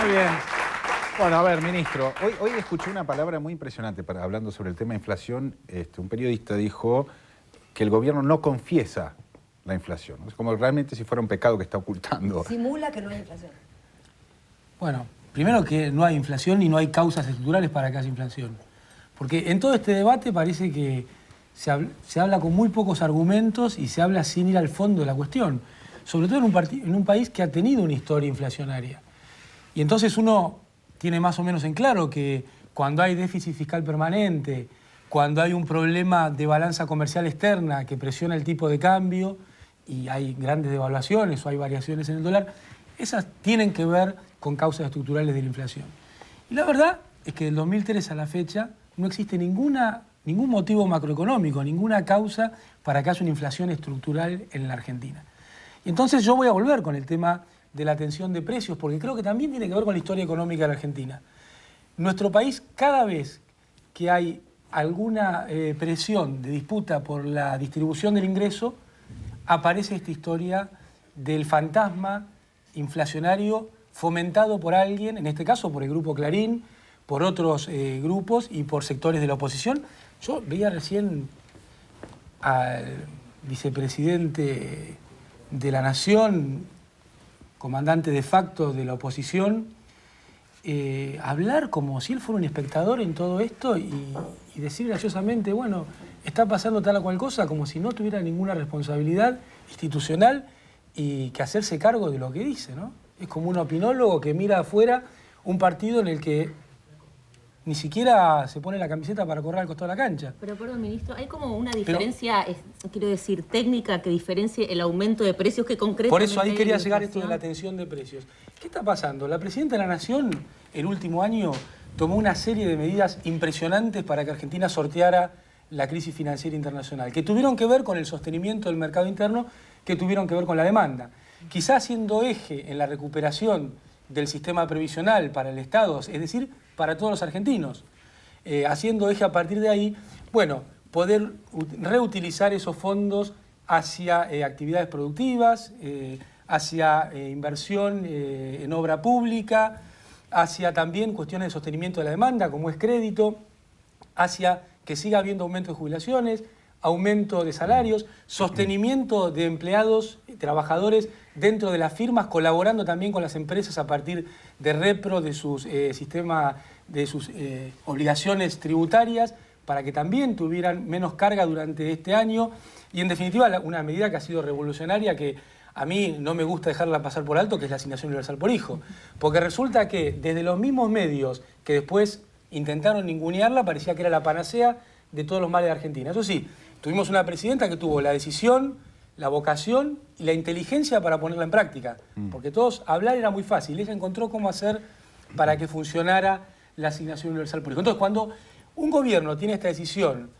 Muy bien. Bueno, a ver, ministro, hoy escuché una palabra muy impresionante hablando sobre el tema de inflación. Un periodista dijo que el gobierno no confiesa la inflación. Es como realmente si fuera un pecado que está ocultando. Simula que no hay inflación. Bueno, primero que no hay inflación y no hay causas estructurales para que haya inflación. Porque en todo este debate parece que se habla con muy pocos argumentos y se habla sin ir al fondo de la cuestión. Sobre todo en un país que ha tenido una historia inflacionaria. Y entonces uno tiene más o menos en claro que cuando hay déficit fiscal permanente, cuando hay un problema de balanza comercial externa que presiona el tipo de cambio y hay grandes devaluaciones o hay variaciones en el dólar, esas tienen que ver con causas estructurales de la inflación. Y la verdad es que del 2003 a la fecha no existe ningún motivo macroeconómico, ninguna causa para que haya una inflación estructural en la Argentina. Y entonces yo voy a volver con el tema de la tensión de precios, porque creo que también tiene que ver con la historia económica de la Argentina. Nuestro país, cada vez que hay alguna presión de disputa por la distribución del ingreso, aparece esta historia del fantasma inflacionario fomentado por alguien, en este caso por el Grupo Clarín, por otros grupos y por sectores de la oposición. Yo veía recién al vicepresidente de la Nación, comandante de facto de la oposición, hablar como si él fuera un espectador en todo esto y decir graciosamente, bueno, está pasando tal o cual cosa, como si no tuviera ninguna responsabilidad institucional y que hacerse cargo de lo que dice, ¿no? Es como un opinólogo que mira afuera un partido en el que ni siquiera se pone la camiseta para correr al costado de la cancha. Pero perdón, ministro, hay como una diferencia, quiero decir, técnica que diferencie el aumento de precios que concretamente... Por eso ahí quería llegar esto de la tensión de precios. ¿Qué está pasando? La presidenta de la Nación, el último año, tomó una serie de medidas impresionantes para que Argentina sorteara la crisis financiera internacional, que tuvieron que ver con el sostenimiento del mercado interno, que tuvieron que ver con la demanda. Quizás siendo eje en la recuperación del sistema previsional para el Estado, es decir, para todos los argentinos, haciendo eje a partir de ahí, bueno, poder reutilizar esos fondos hacia actividades productivas, hacia inversión en obra pública, hacia también cuestiones de sostenimiento de la demanda, como es crédito, hacia que siga habiendo aumento de jubilaciones, aumento de salarios, sostenimiento de empleados y trabajadores dentro de las firmas, colaborando también con las empresas a partir de repro de sus sistema, de sus obligaciones tributarias, para que también tuvieran menos carga durante este año. Y en definitiva, una medida que ha sido revolucionaria, que a mí no me gusta dejarla pasar por alto, que es la asignación universal por hijo. Porque resulta que desde los mismos medios que después intentaron ningunearla, parecía que era la panacea de todos los males de Argentina. Eso sí, tuvimos una presidenta que tuvo la decisión, la vocación y la inteligencia para ponerla en práctica. Porque todos, hablar era muy fácil. Ella encontró cómo hacer para que funcionara la asignación universal por hijo. Entonces, cuando un gobierno tiene esta decisión,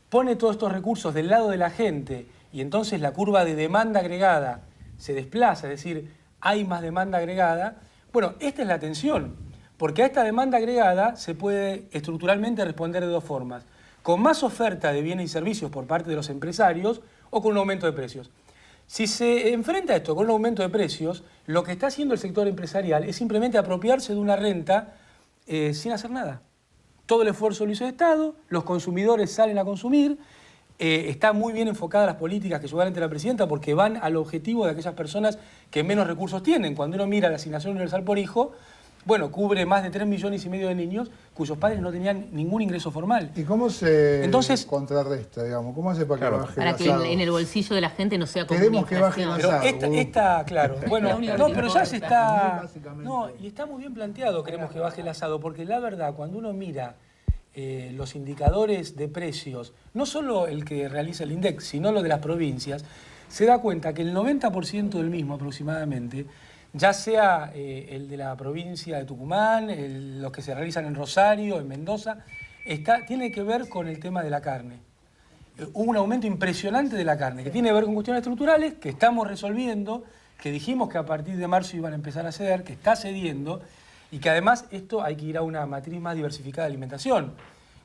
pone todos estos recursos del lado de la gente y entonces la curva de demanda agregada se desplaza, es decir, hay más demanda agregada, bueno, esta es la tensión. Porque a esta demanda agregada se puede estructuralmente responder de dos formas: con más oferta de bienes y servicios por parte de los empresarios o con un aumento de precios. Si se enfrenta esto con un aumento de precios, lo que está haciendo el sector empresarial es simplemente apropiarse de una renta sin hacer nada. Todo el esfuerzo lo hizo el Estado, los consumidores salen a consumir, están muy bien enfocadas las políticas que llevan ante la presidenta porque van al objetivo de aquellas personas que menos recursos tienen. Cuando uno mira la asignación universal por hijo, bueno, cubre más de 3,5 millones de niños cuyos padres no tenían ningún ingreso formal. ¿Y cómo se contrarresta, digamos? ¿Cómo hace para que baje el asado? Para que en el bolsillo de la gente no sea como Queremos que baje el asado. Pero claro, bueno, no, pero ya se está... No, y está muy bien planteado, queremos que baje el asado, porque la verdad, cuando uno mira los indicadores de precios, no solo el que realiza el INDEC, sino lo de las provincias, se da cuenta que el 90% del mismo aproximadamente, ya sea el de la provincia de Tucumán, los que se realizan en Rosario, en Mendoza, tiene que ver con el tema de la carne. Hubo un aumento impresionante de la carne, que tiene que ver con cuestiones estructurales, que estamos resolviendo, que dijimos que a partir de marzo iban a empezar a ceder, que está cediendo, y que además esto hay que ir a una matriz más diversificada de alimentación.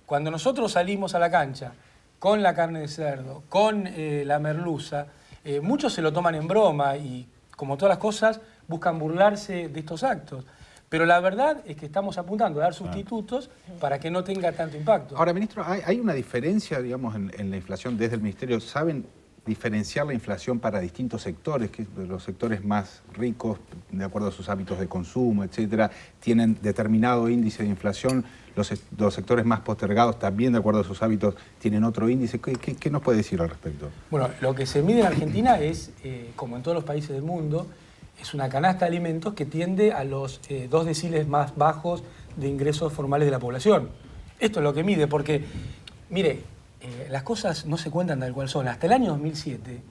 Cuando nosotros salimos a la cancha con la carne de cerdo, con la merluza, muchos se lo toman en broma y, como todas las cosas, buscan burlarse de estos actos. Pero la verdad es que estamos apuntando a dar sustitutos para que no tenga tanto impacto. Ahora, ministro, ¿hay una diferencia, digamos, en la inflación desde el Ministerio? ¿Saben diferenciar la inflación para distintos sectores? Que los sectores más ricos, de acuerdo a sus hábitos de consumo, etcétera, tienen determinado índice de inflación. Los sectores más postergados también, de acuerdo a sus hábitos, tienen otro índice. ¿Qué nos puede decir al respecto? Bueno, lo que se mide en Argentina es, como en todos los países del mundo, es una canasta de alimentos que tiende a los 2 deciles más bajos de ingresos formales de la población. Esto es lo que mide, porque, mire, las cosas no se cuentan tal cual son. Hasta el año 2007,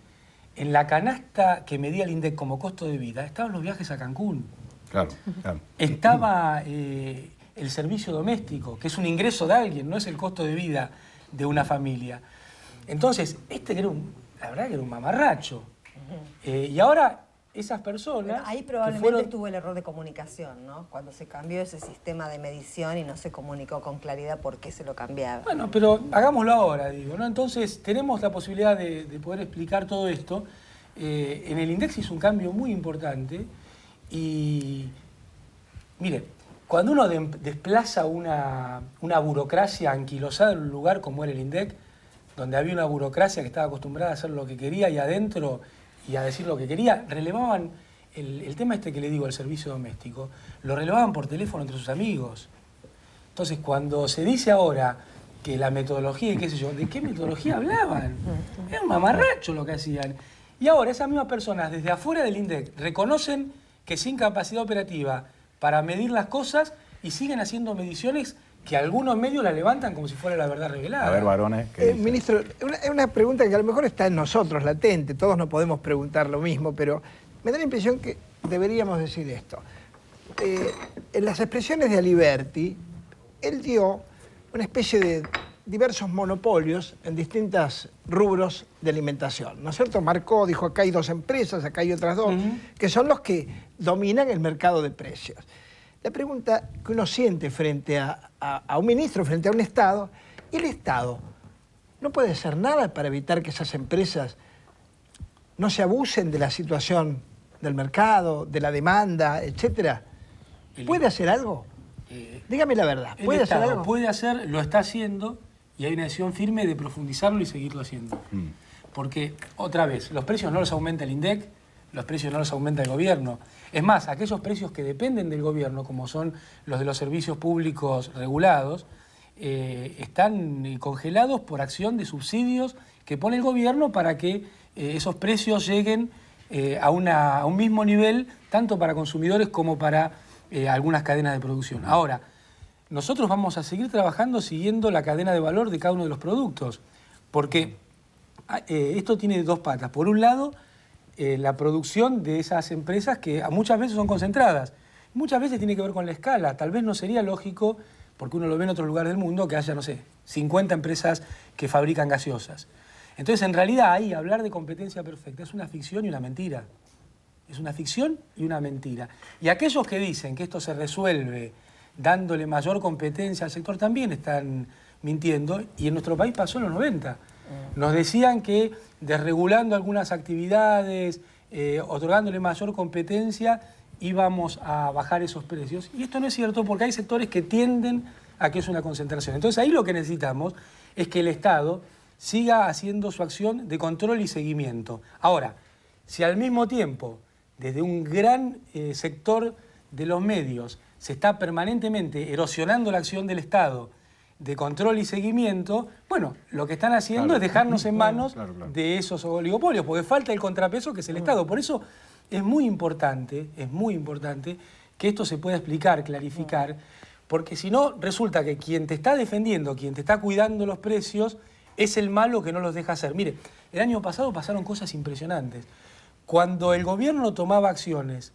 en la canasta que medía el INDEC como costo de vida, estaban los viajes a Cancún. Claro, claro. Estaba el servicio doméstico, que es un ingreso de alguien, no es el costo de vida de una familia. Entonces, que era la verdad que era un mamarracho. Y ahora esas personas... Pero ahí probablemente tuvo el error de comunicación, ¿no? Cuando se cambió ese sistema de medición y no se comunicó con claridad por qué se lo cambiaba. Bueno, pero hagámoslo ahora, digo, ¿no? Entonces tenemos la posibilidad de poder explicar todo esto. En el INDEC hizo un cambio muy importante y, mire, cuando uno desplaza una burocracia anquilosada en un lugar como era el INDEC, donde había una burocracia que estaba acostumbrada a hacer lo que quería y adentro y a decir lo que quería, relevaban el tema que le digo, el servicio doméstico, lo relevaban por teléfono entre sus amigos. Entonces, cuando se dice ahora que la metodología y qué sé yo, ¿de qué metodología hablaban? Era un mamarracho lo que hacían. Y ahora esas mismas personas desde afuera del INDEC reconocen que sin capacidad operativa para medir las cosas y siguen haciendo mediciones que algunos medios la levantan como si fuera la verdad revelada. A ver, varones. Ministro, una pregunta que a lo mejor está en nosotros, latente, todos no podemos preguntar lo mismo, pero me da la impresión que deberíamos decir esto. En las expresiones de Aliberti, él dio una especie de diversos monopolios en distintos rubros de alimentación, ¿no es cierto? Marcó, dijo, acá hay 2 empresas, acá hay otras 2, que son los que dominan el mercado de precios. La pregunta que uno siente frente a un ministro, frente a un Estado, ¿el Estado no puede hacer nada para evitar que esas empresas no se abusen de la situación del mercado, de la demanda, etcétera? ¿Puede hacer algo? Dígame la verdad, ¿puede hacer algo? Puede hacer, lo está haciendo y hay una decisión firme de profundizarlo y seguirlo haciendo. Porque, otra vez, los precios no los aumenta el INDEC, los precios no los aumenta el gobierno. Es más, aquellos precios que dependen del gobierno, como son los de los servicios públicos regulados, están congelados por acción de subsidios que pone el gobierno para que esos precios lleguen a un mismo nivel, tanto para consumidores como para algunas cadenas de producción. Ahora, nosotros vamos a seguir trabajando siguiendo la cadena de valor de cada uno de los productos, porque esto tiene 2 patas. Por un lado, la producción de esas empresas que muchas veces son concentradas. Muchas veces tiene que ver con la escala. Tal vez no sería lógico, porque uno lo ve en otros lugares del mundo, que haya, no sé, 50 empresas que fabrican gaseosas. Entonces, en realidad, ahí hablar de competencia perfecta es una ficción y una mentira. Es una ficción y una mentira. Y aquellos que dicen que esto se resuelve dándole mayor competencia al sector también están mintiendo. Y en nuestro país pasó en los 90. Nos decían que desregulando algunas actividades, otorgándole mayor competencia, íbamos a bajar esos precios. Y esto no es cierto porque hay sectores que tienden a que es una concentración. Entonces ahí lo que necesitamos es que el Estado siga haciendo su acción de control y seguimiento. Ahora, si al mismo tiempo, desde un gran sector de los medios, se está permanentemente erosionando la acción del Estado de control y seguimiento, bueno, lo que están haciendo es dejarnos en manos de esos oligopolios, porque falta el contrapeso que es el Estado. Por eso es muy importante que esto se pueda explicar, clarificar, porque si no, resulta que quien te está defendiendo, quien te está cuidando los precios, es el malo que no los deja hacer. Mire, el año pasado pasaron cosas impresionantes. Cuando el gobierno tomaba acciones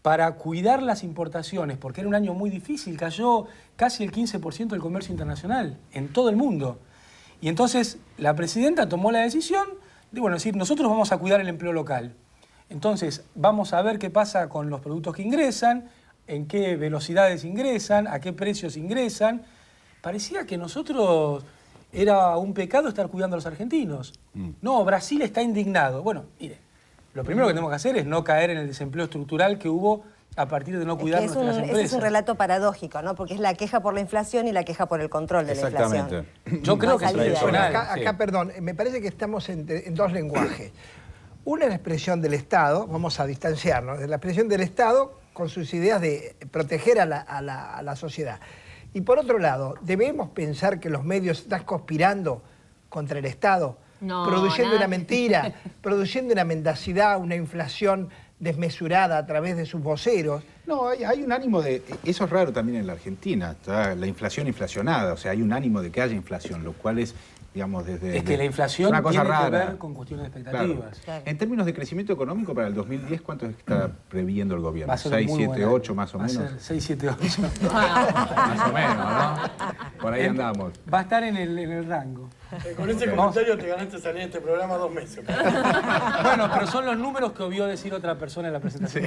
para cuidar las importaciones, porque era un año muy difícil, cayó casi el 15% del comercio internacional en todo el mundo. Y entonces la presidenta tomó la decisión de, bueno, decir, nosotros vamos a cuidar el empleo local. Entonces vamos a ver qué pasa con los productos que ingresan, en qué velocidades ingresan, a qué precios ingresan. Parecía que nosotros era un pecado estar cuidando a los argentinos. No, Brasil está indignado. Bueno, mire, lo primero que tenemos que hacer es no caer en el desempleo estructural que hubo a partir de no cuidar Es que nuestras ese empresas. es un relato paradójico, ¿no? Porque es la queja por la inflación y la queja por el control de la inflación. Exactamente. Yo creo No que es salida. tradicional. Acá, sí. perdón, me parece que estamos en dos lenguajes. Una es la expresión del Estado, vamos a distanciarnos, de la expresión del Estado con sus ideas de proteger a la sociedad. Y por otro lado, ¿debemos pensar que los medios están conspirando contra el Estado? No, produciendo nada. una mentira, produciendo una mendacidad, una inflación desmesurada a través de sus voceros. No, hay un ánimo de... Eso es raro también en la Argentina, está la inflación inflacionada, o sea, hay un ánimo de que haya inflación, lo cual es, digamos, desde... Es que la inflación es una cosa tiene que rara. ver con cuestiones de Claro. expectativas. Claro. En términos de crecimiento económico para el 2010, ¿cuánto está previendo el gobierno? Va a ser 6, muy 7, buena. 8 más o Va a menos. ser 6, 7, 8. Más o menos, ¿no? Por ahí andamos. Va a estar en el rango. Con ese comentario te ganaste salir de este programa 2 meses. Bueno, pero son los números que obvió decir otra persona en la presentación.